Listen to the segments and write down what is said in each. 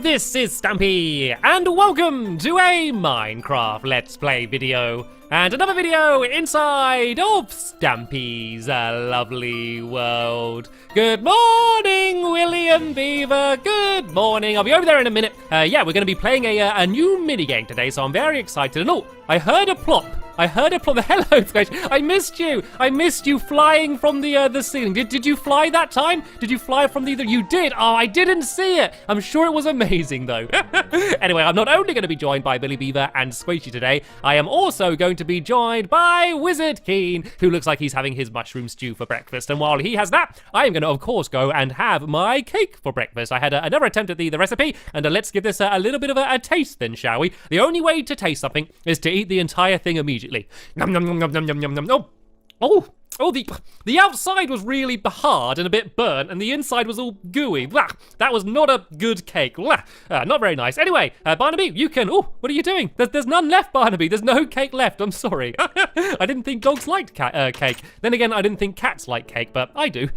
this is Stampy, and welcome to a Minecraft Let's Play video, and another video inside of Stampy's lovely world. Good morning, William Beaver, good morning. I'll be over there in a minute. Yeah, we're going to be playing a new minigame today, so I'm very excited. And oh, I heard a plop. Hello, Squish. I missed you flying from the ceiling. Did you fly that time? Did you fly from the? You did. Oh, I didn't see it. I'm sure it was amazing though. Anyway, I'm not only going to be joined by Billy Beaver and Squishy today. I am also going to be joined by Wizard Keen, who looks like he's having his mushroom stew for breakfast. And while he has that, I am going to, of course, go and have my cake for breakfast. I had another attempt at the recipe, and let's give this a little bit of a taste then, shall we? The only way to taste something is to eat the entire thing immediately. Nom nom nom nom nom nom nom nom. Oh, the outside was really hard and a bit burnt, and the inside was all gooey. Blah, that was not a good cake. Blah, not very nice. Anyway, Barnaby, you can. Oh, what are you doing? There's none left, Barnaby. There's no cake left. I'm sorry. I didn't think dogs liked cake. Then again, I didn't think cats like cake, but I do.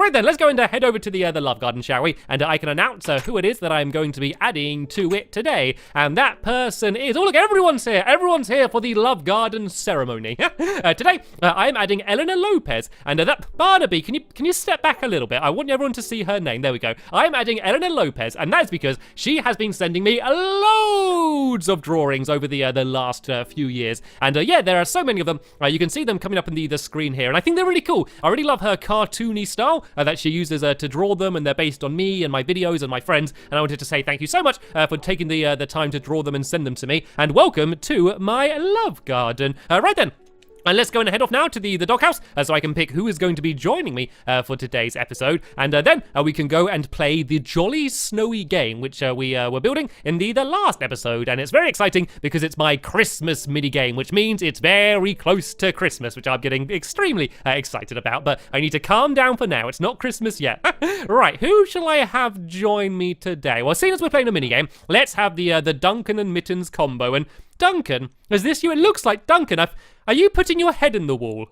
Right then, let's go and head over to the love garden, shall we? And I can announce who it is that I'm going to be adding to it today. And that person is. Oh, look, everyone's here. Everyone's here for the love garden ceremony. Today, I'm adding Eleanor Lopez, and that Barnaby, can you step back a little bit? I want everyone to see her name. There we go. I'm adding Eleanor Lopez, and that's because she has been sending me loads of drawings over the last few years, and yeah, there are so many of them. You can see them coming up in the screen here, and I think they're really cool. I really love her cartoony style that she uses to draw them, and they're based on me and my videos and my friends. And I wanted to say thank you so much for taking the time to draw them and send them to me. And welcome to my love garden. Right then. And let's go and head off now to the doghouse so I can pick who is going to be joining me for today's episode. And then we can go and play the Jolly Snowy game, which we were building in the last episode. And it's very exciting because it's my Christmas mini game, which means it's very close to Christmas, which I'm getting extremely excited about. But I need to calm down for now. It's not Christmas yet. Right, who shall I have join me today? Well, seeing as we're playing a mini game, let's have the Duncan and Mittens combo. And Duncan, is this you? It looks like Duncan. Are you putting your head in the wall?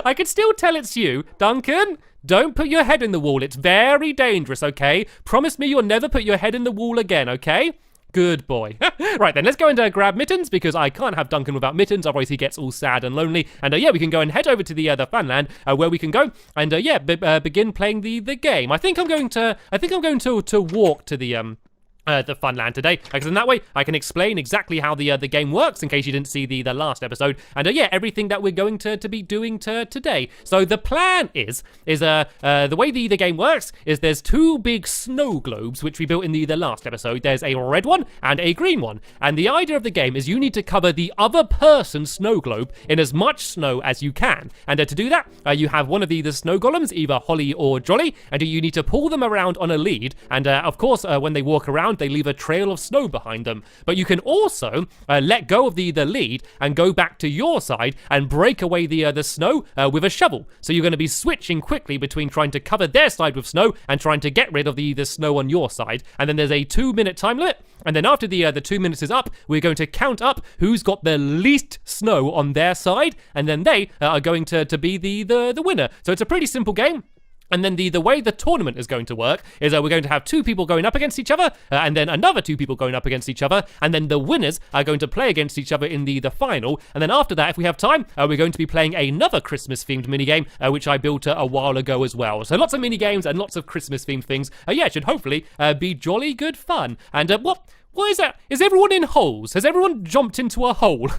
I can still tell it's you. Duncan, don't put your head in the wall. It's very dangerous, okay? Promise me you'll never put your head in the wall again, okay? Good boy. Right then, let's go and grab Mittens, because I can't have Duncan without Mittens, otherwise he gets all sad and lonely. And yeah, we can go and head over to the Funland, where we can go and yeah, begin playing the game. I think I'm going to walk to the Funland today, because in that way I can explain exactly how the game works in case you didn't see the last episode, and yeah, everything that we're going to be doing today. So the plan is the way the game works is there's two big snow globes which we built in the last episode. There's a red one and a green one, and the idea of the game is you need to cover the other person's snow globe in as much snow as you can, and to do that you have one of the snow golems, either Holly or Jolly, and you need to pull them around on a lead, and of course when they walk around they leave a trail of snow behind them. But you can also let go of the lead and go back to your side and break away the snow with a shovel. So you're going to be switching quickly between trying to cover their side with snow and trying to get rid of the snow on your side. And then there's a 2-minute time limit. And then after the 2 minutes is up, we're going to count up who's got the least snow on their side, and then they are going to be the winner. So it's a pretty simple game. And then the way the tournament is going to work is we're going to have two people going up against each other, and then another two people going up against each other, and then the winners are going to play against each other in the final. And then after that, if we have time, we're going to be playing another Christmas-themed minigame, which I built a while ago as well. So lots of minigames and lots of Christmas-themed things. Yeah, it should hopefully be jolly good fun. And what is that? Is everyone in holes? Has everyone jumped into a hole?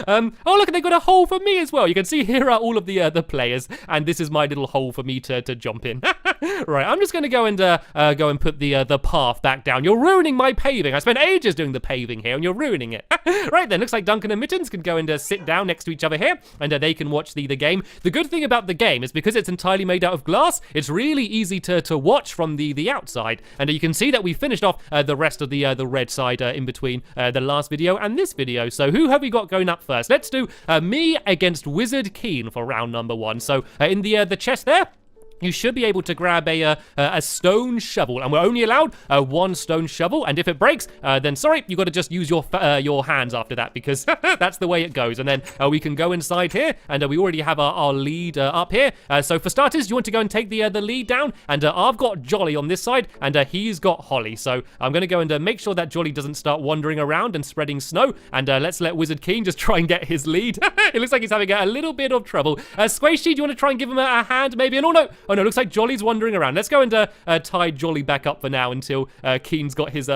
Oh, look, they got a hole for me as well. You can see here are all of the players, and this is my little hole for me to jump in. Right, I'm just going to go and put the path back down. You're ruining my paving. I spent ages doing the paving here, and you're ruining it. Right then, looks like Duncan and Mittens can go and sit down next to each other here, and they can watch the game. The good thing about the game is because it's entirely made out of glass, it's really easy to watch from the outside. And you can see that we finished off the rest of the red side in between the last video and this video. So who have we got going up first? Let's do me against Wizard Keen for round number 1. So in the chest there, you should be able to grab a stone shovel, and we're only allowed one stone shovel, and if it breaks, then sorry, you got to just use your hands after that, because that's the way it goes. And then we can go inside here, and we already have our lead up here. So for starters, you want to go and take the lead down, and I've got Jolly on this side, and he's got Holly. So I'm going to go and make sure that Jolly doesn't start wandering around and spreading snow, and let's let Wizard Keen just try and get his lead. It looks like he's having a little bit of trouble. Squishy, do you want to try and give him a hand maybe? And oh no, looks like Jolly's wandering around. Let's go and tie Jolly back up for now until Keen's got his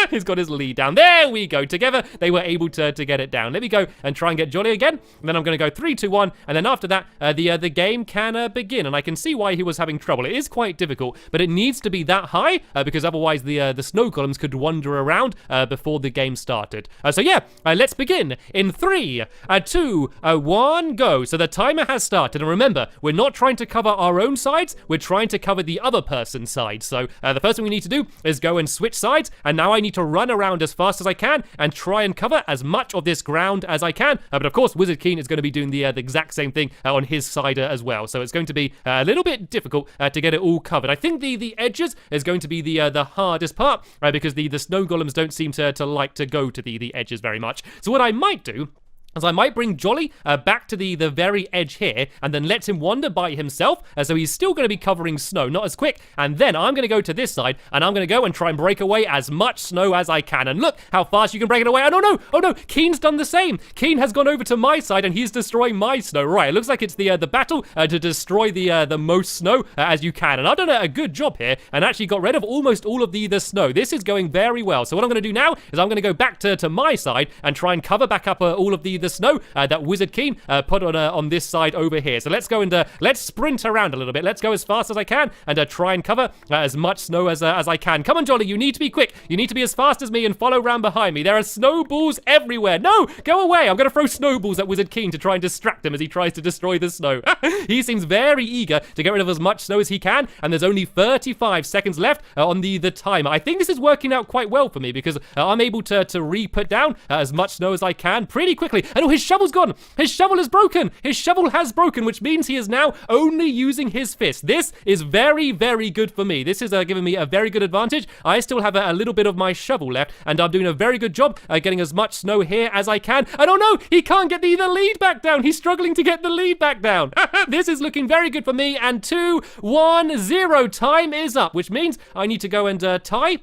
he's got his lead down. There we go. Together they were able to get it down. Let me go and try and get Jolly again. And then I'm going to go 3, 2, 1, and then after that the game can begin. And I can see why he was having trouble. It is quite difficult, but it needs to be that high because otherwise the snow columns could wander around before the game started. So yeah, let's begin in 3, 2, 1, go. So the timer has started, and remember, we're not trying to cover our own sides, we're trying to cover the other person's side. So the first thing we need to do is go and switch sides, and now I need to run around as fast as I can and try and cover as much of this ground as I can. But of course, Wizard Keen is going to be doing the exact same thing on his side as well. So it's going to be a little bit difficult to get it all covered. I think the edges is going to be the hardest part because the snow golems don't seem to like to go to the edges very much. So what I might do is I might bring Jolly back to the very edge here, and then let him wander by himself, so he's still going to be covering snow, not as quick, and then I'm going to go to this side, and I'm going to go and try and break away as much snow as I can, and look how fast you can break it away. Oh no, Keen's done the same. Keen has gone over to my side, and he's destroying my snow. Right, it looks like it's the battle to destroy the most snow as you can, and I've done a good job here, and actually got rid of almost all of the snow. This is going very well. So what I'm going to do now is I'm going to go back to my side and try and cover back up all of the snow that Wizard Keen put on this side over here. So let's go and let's sprint around a little bit. Let's go as fast as I can and try and cover as much snow as I can. Come on, Jolly, you need to be quick. You need to be as fast as me and follow around behind me. There are snowballs everywhere. No, go away. I'm going to throw snowballs at Wizard Keen to try and distract him as he tries to destroy the snow. He seems very eager to get rid of as much snow as he can, and there's only 35 seconds left on the timer. I think this is working out quite well for me because I'm able to re-put down as much snow as I can pretty quickly. And oh, his shovel's gone. His shovel is broken. His shovel has broken, which means he is now only using his fist. This is very, very good for me. This is giving me a very good advantage. I still have a little bit of my shovel left, and I'm doing a very good job getting as much snow here as I can. And oh no, he can't get the lead back down. He's struggling to get the lead back down. This is looking very good for me, and 2, 1, 0, time is up, which means I need to go and tie.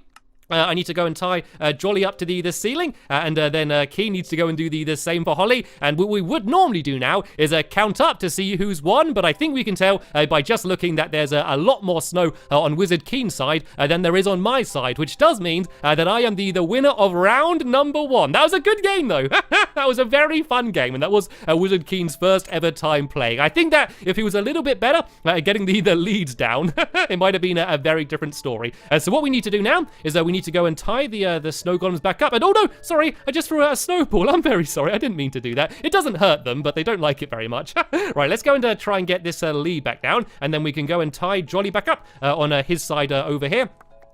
I need to go and tie Jolly up to the ceiling, and then Keen needs to go and do the same for Holly. And what we would normally do now is count up to see who's won, but I think we can tell by just looking that there's a lot more snow on Wizard Keen's side than there is on my side, which does mean that I am the winner of round number 1. That was a good game, though. That was a very fun game, and that was Wizard Keen's first ever time playing. I think that if he was a little bit better at getting the leads down, it might have been a very different story. So what we need to do now is we need to go and tie the snow golems back up. And oh no, sorry, I just threw out a snowball. I'm very sorry, I didn't mean to do that. It doesn't hurt them, but they don't like it very much. Right, let's go and try and get this lead back down, and then we can go and tie Jolly back up on his side over here.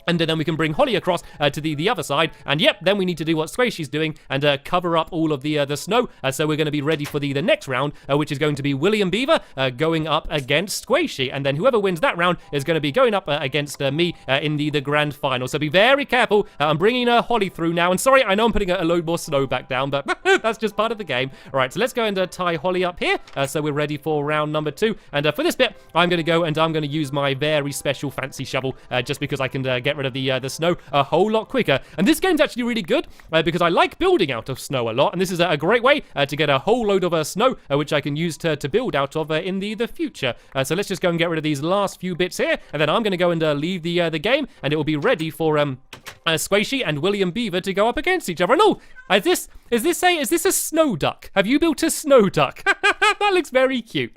And then we can bring Holly across to the other side. And yep, then we need to do what Squishy's doing and cover up all of the snow. So we're going to be ready for the next round, which is going to be William Beaver going up against Squishy. And then whoever wins that round is going to be going up against me in the grand final. So be very careful. I'm bringing Holly through now. And sorry, I know I'm putting a load more snow back down, but that's just part of the game. All right, so let's go and tie Holly up here. So we're ready for round number 2. And for this bit, I'm going to go and I'm going to use my very special fancy shovel just because I can get rid of the snow a whole lot quicker. And this game's actually really good because I like building out of snow a lot, and this is a great way to get a whole load of snow which I can use to build out of in the future. So let's just go and get rid of these last few bits here, and then I'm going to go and leave the game, and it will be ready for Squishy and William Beaver to go up against each other. And oh, is this a snow duck? Have you built a snow duck? That looks very cute.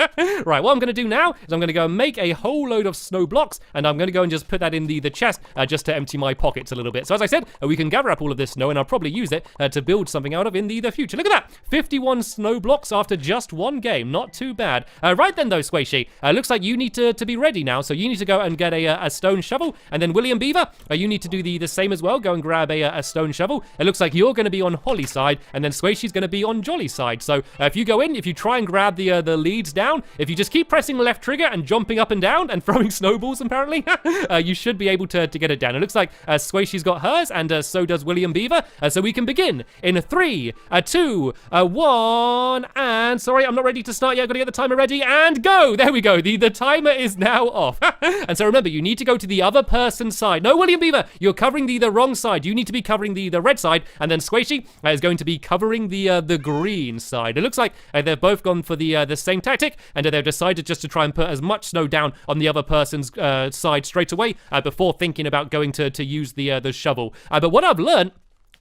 Right, what I'm going to do now is I'm going to go and make a whole load of snow blocks, and I'm going to go and just put that in the chest just to empty my pockets a little bit. So as I said, we can gather up all of this snow, and I'll probably use it to build something out of in the future. Look at that, 51 snow blocks after just one game. Not too bad. Right then though, Squishy, looks like you need to be ready now. So you need to go and get a stone shovel, and then William Beaver, you need to do the same as well. Go and grab a stone shovel. It looks like you're going to be on Holly's side, and then Squishy's going to be on Jolly's side. So if you go in, if you try and grab grab the leads down. If you just keep pressing the left trigger and jumping up and down and throwing snowballs, apparently, you should be able to get it down. It looks like Squishy's got hers, and so does William Beaver. So we can begin in 3, 2, 1, and sorry, I'm not ready to start yet. I've got to get the timer ready, and go! There we go. The timer is now off. And so remember, you need to go to the other person's side. No, William Beaver, you're covering the wrong side. You need to be covering the red side, and then Squishy is going to be covering the green side. It looks like they've both gone for the same tactic, and they've decided just to try and put as much snow down on the other person's side straight away before thinking about going to use the shovel. But what I've learned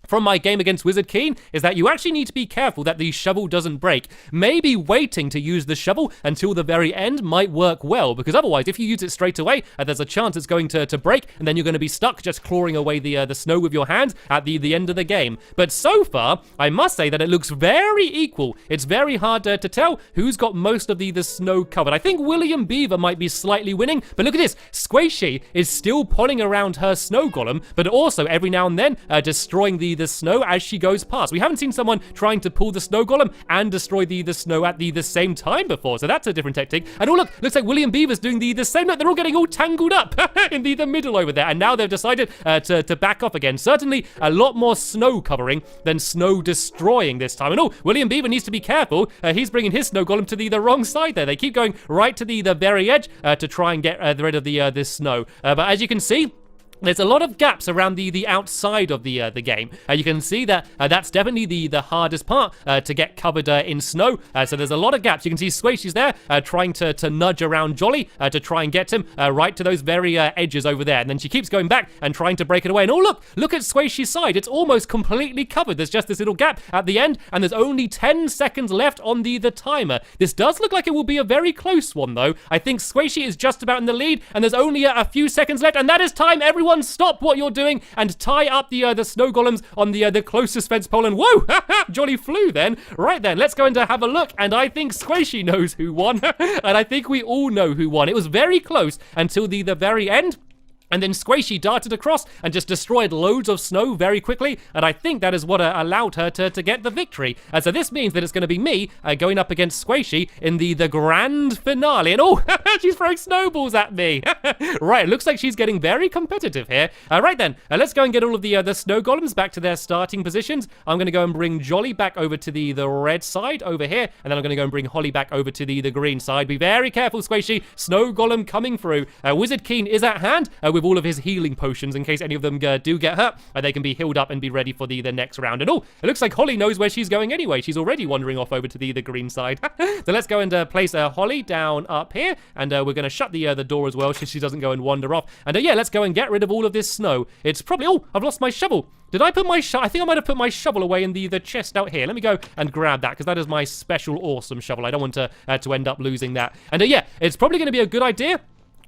from my game against Wizard Keen is that you actually need to be careful that the shovel doesn't break. Maybe waiting to use the shovel until the very end might work well, because otherwise, if you use it straight away, there's a chance it's going to break, and then you're going to be stuck just clawing away the snow with your hands at the end of the game. But so far, I must say that it looks very equal. It's very hard to tell who's got most of the snow covered. I think William Beaver might be slightly winning, but look at this. Squishy is still pulling around her snow golem, but also every now and then destroying the snow as she goes past. We haven't seen someone trying to pull the snow golem and destroy the snow at the same time before, so that's a different tactic. And oh look, looks like William Beaver's doing the same. Look, they're all getting all tangled up in the middle over there, and now they've decided to back off again. Certainly a lot more snow covering than snow destroying this time. And oh, William Beaver needs to be careful. He's bringing his snow golem to the wrong side there. They keep going right to the very edge to try and get rid of this snow. But as you can see, there's a lot of gaps around the outside of the game. You can see that that's definitely the hardest part to get covered in snow. So there's a lot of gaps. You can see Squishy's there trying to nudge around Jolly to try and get him right to those very edges over there. And then she keeps going back and trying to break it away. And oh, look at Squishy's side. It's almost completely covered. There's just this little gap at the end, and there's only 10 seconds left on the timer. This does look like it will be a very close one, though. I think Squishy is just about in the lead, and there's only a few seconds left, and that is time. Everyone stop what you're doing and tie up the snow golems on the closest fence pole, and whoa, Jolly flew then. Right then, let's go and have a look, and I think Squishy knows who won, and I think we all know who won. It was very close until the very end. And then Squishy darted across and just destroyed loads of snow very quickly. And I think that is what allowed her to get the victory. So this means that it's going to be me going up against Squishy in the grand finale. And oh, she's throwing snowballs at me. Right, looks like she's getting very competitive here. Right then, let's go and get all of the snow golems back to their starting positions. I'm going to go and bring Jolly back over to the red side over here. And then I'm going to go and bring Holly back over to the green side. Be very careful, Squishy. Snow golem coming through. Wizard Keen is at hand with all of his healing potions in case any of them do get hurt. They can be healed up and be ready for the next round. And oh, it looks like Holly knows where she's going anyway. She's already wandering off over to the green side. So let's go and place Holly down up here, and we're going to shut the door as well so she doesn't go and wander off. And yeah, let's go and get rid of all of this snow. It's probably, oh, I've lost my shovel. Did I put my I think I might have put my shovel away in the chest out here. Let me go and grab that, because that is my special awesome shovel. I don't want to end up losing that. And yeah, it's probably going to be a good idea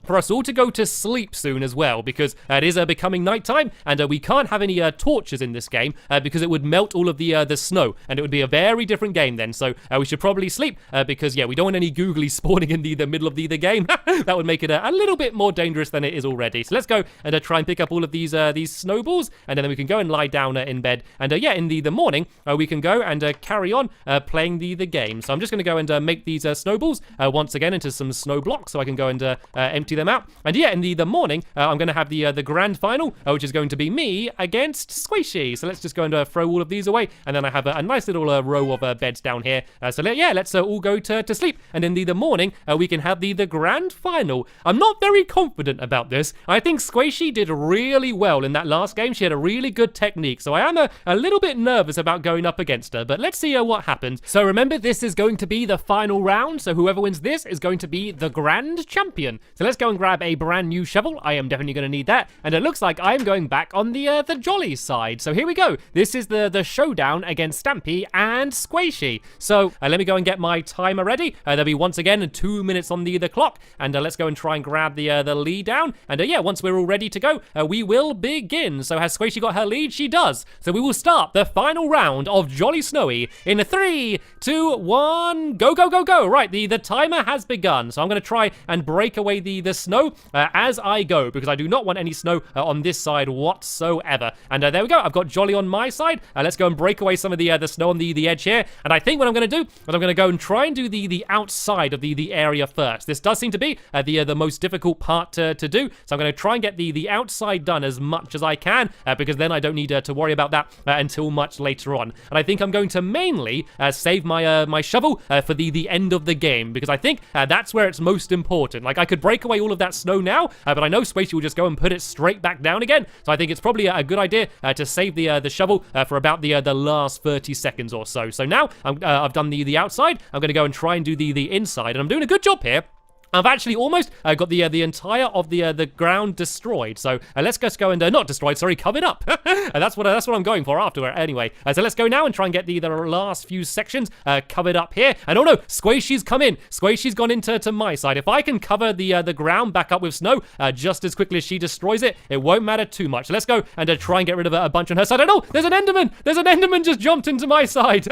for us all to go to sleep soon as well, because it is becoming nighttime, and we can't have any torches in this game because it would melt all of the snow, and it would be a very different game then. So we should probably sleep because yeah, we don't want any googly spawning in the middle of the game. That would make it a little bit more dangerous than it is already. So let's go and try and pick up all of these snowballs, and then we can go and lie down in bed. And yeah, in the morning we can go and carry on playing the game. So I'm just going to go and make these snowballs once again into some snow blocks, so I can go and empty them out. And yeah, in the morning I'm going to have the grand final, which is going to be me against Squishy. So let's just go and throw all of these away, and then I have a nice little row of beds down here. So yeah, let's all go to sleep, and in the morning we can have the grand final. I'm not very confident about this. I think Squishy did really well in that last game. She had a really good technique, so I am a little bit nervous about going up against her, but let's see what happens. So remember, this is going to be the final round, so whoever wins this is going to be the grand champion. So let's go and grab a brand new shovel. I am definitely going to need that, and it looks like I'm going back on the Jolly side. So here we go. This is the showdown against Stampy and Squishy. So let me go and get my timer ready. There'll be once again 2 minutes on the clock, and let's go and try and grab the lead down. And yeah, once we're all ready to go, we will begin. So has Squishy got her lead? She does. So we will start the final round of Jolly Snowy in 3, 2, 1, go, go, go, go. Right, the timer has begun. So I'm going to try and break away the the snow as I go, because I do not want any snow on this side whatsoever. And there we go. I've got Jolly on my side. Let's go and break away some of the snow on the edge here. And I think what I'm going to do is I'm going to go and try and do the outside of the area first. This does seem to be the most difficult part to do. So I'm going to try and get the outside done as much as I can, because then I don't need to worry about that until much later on. And I think I'm going to mainly save my shovel for the end of the game, because I think that's where it's most important. Like, I could break away all of that snow now, but I know Squishy will just go and put it straight back down again. So I think it's probably a good idea to save the shovel for about the last 30 seconds or so. So now I've done the outside. I'm going to go and try and do the inside, and I'm doing a good job here. I've actually almost got the entire of the ground destroyed. So let's just go and not destroyed, sorry, covered up. That's what I'm going for after anyway. So let's go now and try and get the last few sections covered up here. And oh no, Squishy's come in. Squishy's gone into my side. If I can cover the ground back up with snow just as quickly as she destroys it, it won't matter too much. So let's go and try and get rid of a bunch on her side. Oh no, there's an Enderman. There's an Enderman just jumped into my side.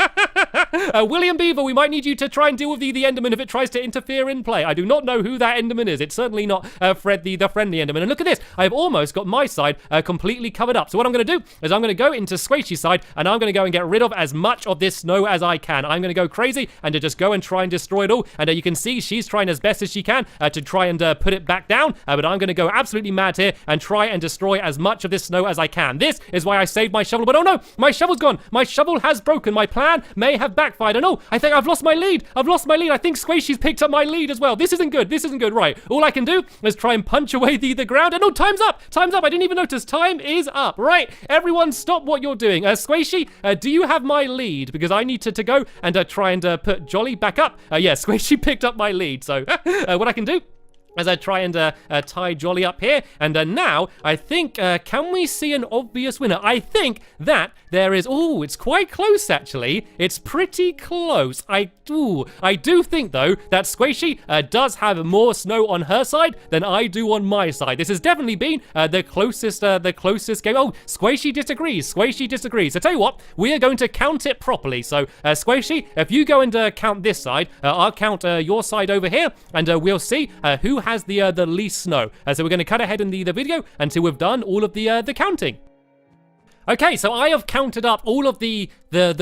William Beaver, we might need you to try and deal with the Enderman if it tries to interfere in play. I do not know who that Enderman is. It's certainly not Fred the friendly Enderman. And look at this. I've almost got my side completely covered up. So what I'm going to do is I'm going to go into Squishy's side, and I'm going to go and get rid of as much of this snow as I can. I'm going to go crazy and to just go and try and destroy it all. And you can see she's trying as best as she can to try and put it back down. But I'm going to go absolutely mad here and try and destroy as much of this snow as I can. This is why I saved my shovel. But oh no, my shovel's gone. My shovel has broken. My plan may have backfired. Oh no, I think I've lost my lead. I think Squishy's picked up my lead as well. This isn't good. Right, all I can do is try and punch away the ground. And oh, time's up. I didn't even notice. Time is up. Right, everyone stop what you're doing. Squishy, do you have my lead? Because I need to go and try and put Jolly back up. Yeah, Squishy picked up my lead. So what I can do as I try and tie Jolly up here. And now, I think, can we see an obvious winner? I think that there is, oh, it's quite close, actually. It's pretty close. I do think, though, that Squishy does have more snow on her side than I do on my side. This has definitely been the closest game. Oh, Squishy disagrees. So tell you what, we are going to count it properly. So, Squishy, if you go and count this side, I'll count your side over here, and we'll see who has the least snow. So we're going to cut ahead in the video until we've done all of the counting. Okay, so I have counted up all of the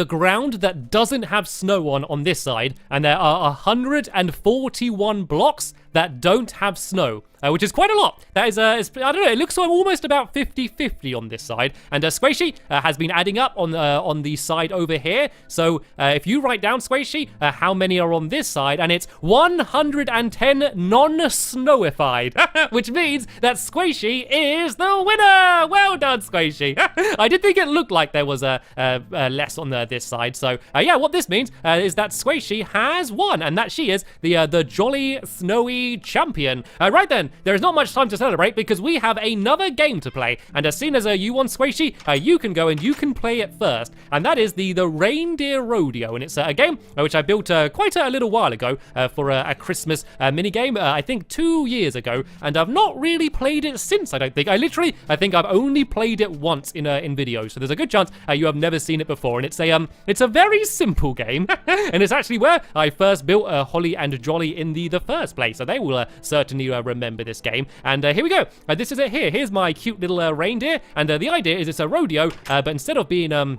ground that doesn't have snow on this side, and there are 141 blocks that don't have snow, which is quite a lot. That is, I don't know, it looks like almost about 50-50 on this side. And Squishy has been adding up on the side over here. So if you write down, Squishy, how many are on this side, and it's 110 non-snowified, which means that Squishy is the winner. Well done, Squishy. I did think it looked like there was less on this side. So yeah, what this means is that Squishy has won, and that she is the Jolly Snowy champion. Right then, there is not much time to celebrate because we have another game to play, and as soon as you won, Squishy, you can go and you can play it first, and that is the Reindeer Rodeo, and it's a game which I built quite a little while ago for a Christmas mini game, I think 2 years ago, and I've not really played it since. I don't think. I think I've only played it once in videos, so there's a good chance you have never seen it before, and it's a very simple game, and it's actually where I first built Holly and Jolly in the first place. So they will certainly remember this game. And here we go. This is it here. Here's my cute little reindeer. And the idea is it's a rodeo, but instead of being on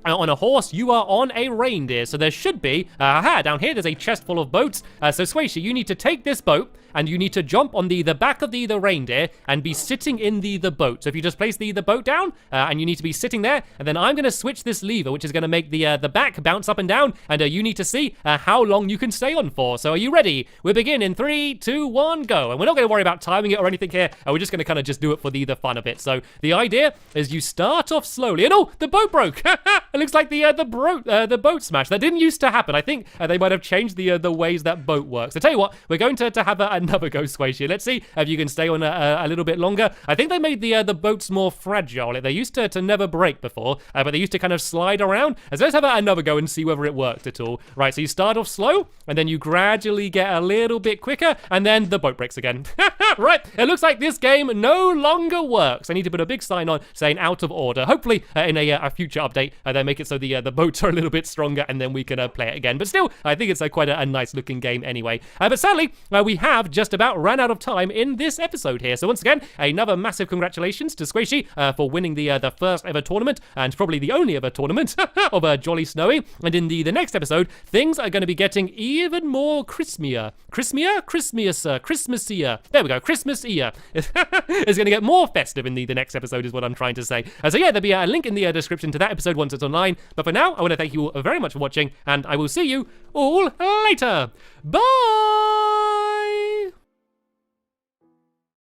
a horse, you are on a reindeer. So there should be, down here, there's a chest full of boats. So Squishy, you need to take this boat, and you need to jump on the back of the reindeer and be sitting in the boat. So if you just place the boat down, and you need to be sitting there, and then I'm going to switch this lever, which is going to make the back bounce up and down, and you need to see how long you can stay on for. So are you ready? We begin in 3, 2, 1, go. And we're not going to worry about timing it or anything here. We're just going to kind of just do it for the fun of it. So the idea is you start off slowly, and oh, the boat broke. It looks like the boat smashed. That didn't used to happen. I think they might have changed the ways that boat works. So tell you what, we're going to have another go, Squishy. Let's see if you can stay on a little bit longer. I think they made the boats more fragile. They used to never break before, but they used to kind of slide around. So let's have another go and see whether it worked at all. Right, so you start off slow, and then you gradually get a little bit quicker, and then the boat breaks again. Right, it looks like this game no longer works. I need to put a big sign on saying out of order. Hopefully, in a future update, they make it so the boats are a little bit stronger and then we can play it again. But still, I think it's quite a nice looking game anyway. But sadly, we have just about ran out of time in this episode here. So once again, another massive congratulations to Squishy for winning the first ever tournament and probably the only ever tournament of Jolly Snowy. And in the next episode, things are going to be getting even more Christmier. Christmassier. There we go, Christmas-ier. It's going to get more festive in the next episode is what I'm trying to say. So yeah, there'll be a link in the description to that episode once it's online. But for now, I want to thank you all very much for watching, and I will see you all later. Bye!